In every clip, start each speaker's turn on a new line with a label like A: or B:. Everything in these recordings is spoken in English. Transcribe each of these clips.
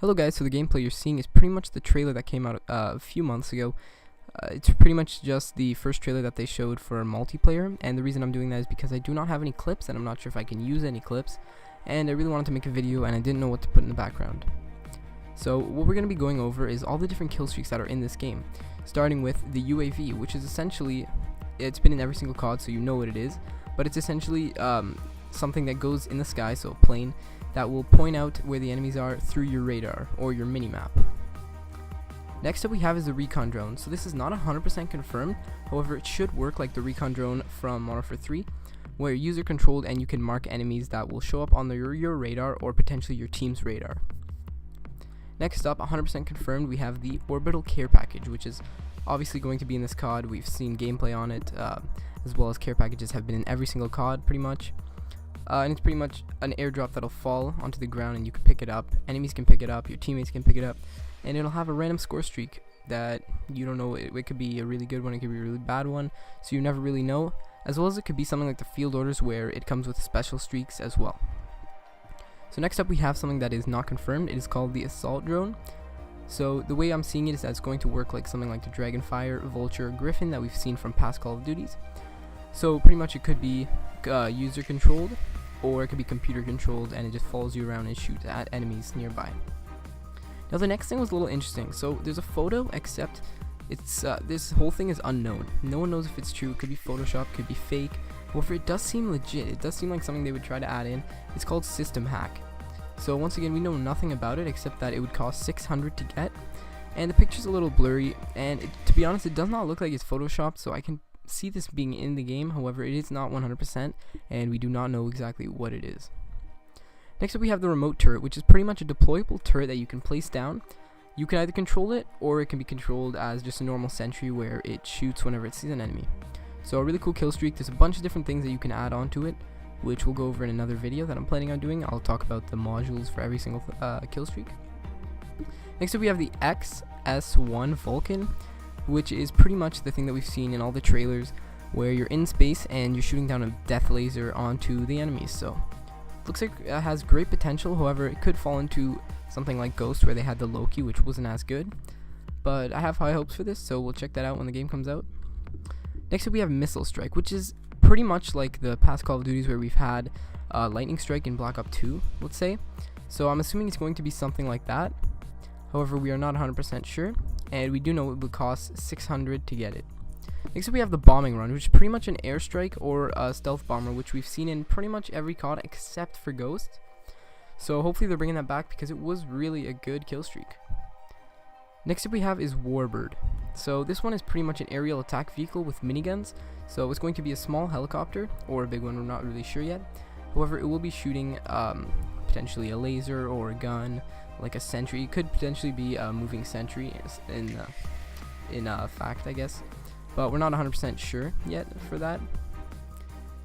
A: Hello guys, so the gameplay you're seeing is pretty much the trailer that came out a few months ago. It's pretty much just the first trailer that they showed for multiplayer, and the reason I'm doing that is because I do not have any clips and I'm not sure if I can use any clips, and I really wanted to make a video and I didn't know what to put in the background. So what we're going to be going over is all the different kill streaks that are in this game, starting with the UAV, which is essentially, it's been in every single COD so you know what it is, but it's essentially something that goes in the sky, so a plane, that will point out where the enemies are through your radar or your minimap. Next up we have is the recon drone. So this is not 100% confirmed, however it should work like the recon drone from Modern Warfare 3, where user controlled and you can mark enemies that will show up on your radar or potentially your team's radar. Next up, 100% confirmed, we have the orbital care package, which is obviously going to be in this COD. We've seen gameplay on it, as well as care packages have been in every single COD pretty much. And it's pretty much an airdrop that'll fall onto the ground and you can pick it up. Enemies can pick it up, your teammates can pick it up, and it'll have a random score streak that you don't know. It could be a really good one, it could be a really bad one, so you never really know, as well as it could be something like the field orders where it comes with special streaks as well. So next up we have something that is not confirmed. It is called the assault drone. So the way I'm seeing it is that it's going to work like something like the Dragonfire, Vulture, Griffin that we've seen from past Call of Duties. So pretty much it could be user controlled, or it could be computer controlled and it just follows you around and shoots at enemies nearby. Now the next thing was a little interesting. So there's a photo, except it's this whole thing is unknown. No one knows if it's true. It could be Photoshop, could be fake. However, it does seem legit. It does seem like something they would try to add in. It's called System Hack. So once again, we know nothing about it except that it would cost 600 to get, and the picture's a little blurry, and to be honest, it does not look like it's Photoshopped, so I can see this being in the game. However, it is not 100% and we do not know exactly what it is. Next up we have the remote turret, which is pretty much a deployable turret that you can place down. You can either control it or it can be controlled as just a normal sentry where it shoots whenever it sees an enemy. So a really cool kill streak. There's a bunch of different things that you can add onto it, which we'll go over in another video that I'm planning on doing. I'll talk about the modules for every single kill streak. Next up we have the XS1 Vulcan, which is pretty much the thing that we've seen in all the trailers, where you're in space and you're shooting down a death laser onto the enemies. So looks like it has great potential. However, it could fall into something like Ghost, where they had the Loki, which wasn't as good, but I have high hopes for this, so we'll check that out when the game comes out. Next up we have Missile Strike, which is pretty much like the past Call of Duties where we've had Lightning Strike in Black Ops 2, let's say. So I'm assuming it's going to be something like that. However, we are not 100% sure, and we do know it would cost 600 to get it. Next up we have the bombing run, which is pretty much an airstrike or a stealth bomber, which we've seen in pretty much every COD except for Ghost. So hopefully they're bringing that back because it was really a good kill streak. Next up we have is Warbird. So this one is pretty much an aerial attack vehicle with miniguns. So it's going to be a small helicopter or a big one, we're not really sure yet. However, it will be shooting potentially a laser or a gun, like a sentry. It could potentially be a moving sentry in fact, I guess, but we're not 100% sure yet for that.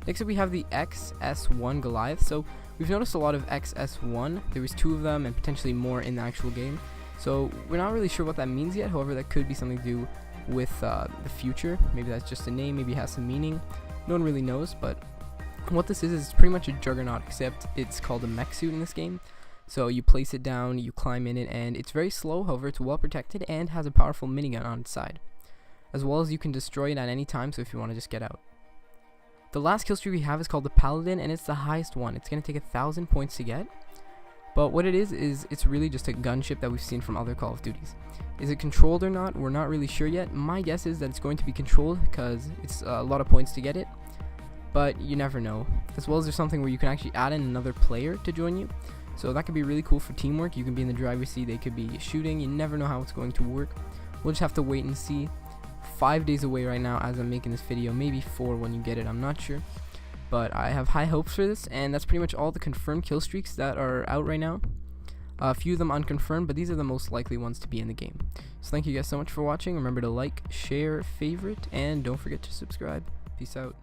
A: Next up we have the XS1 Goliath. So we've noticed a lot of XS1. There was 2 of them and potentially more in the actual game, so we're not really sure what that means yet. However, that could be something to do with the future. Maybe that's just a name, maybe it has some meaning. No one really knows, but what this is pretty much a juggernaut, except it's called a mech suit in this game. So you place it down, you climb in it, and it's very slow. However, it's well protected and has a powerful minigun on its side, as well as you can destroy it at any time, so if you want to just get out. The last kill streak we have is called the Paladin, and it's the highest one. It's going to take 1,000 points to get, but what it is it's really just a gunship that we've seen from other Call of Duties. Is it controlled or not? We're not really sure yet. My guess is that it's going to be controlled because it's a lot of points to get it, but you never know. As well as there's something where you can actually add in another player to join you. So that could be really cool for teamwork. You can be in the driver's seat, they could be shooting. You never know how it's going to work. We'll just have to wait and see. 5 days away right now as I'm making this video, maybe 4 when you get it, I'm not sure. But I have high hopes for this, and that's pretty much all the confirmed kill streaks that are out right now. A few of them unconfirmed, but these are the most likely ones to be in the game. So thank you guys so much for watching. Remember to like, share, favorite, and don't forget to subscribe. Peace out.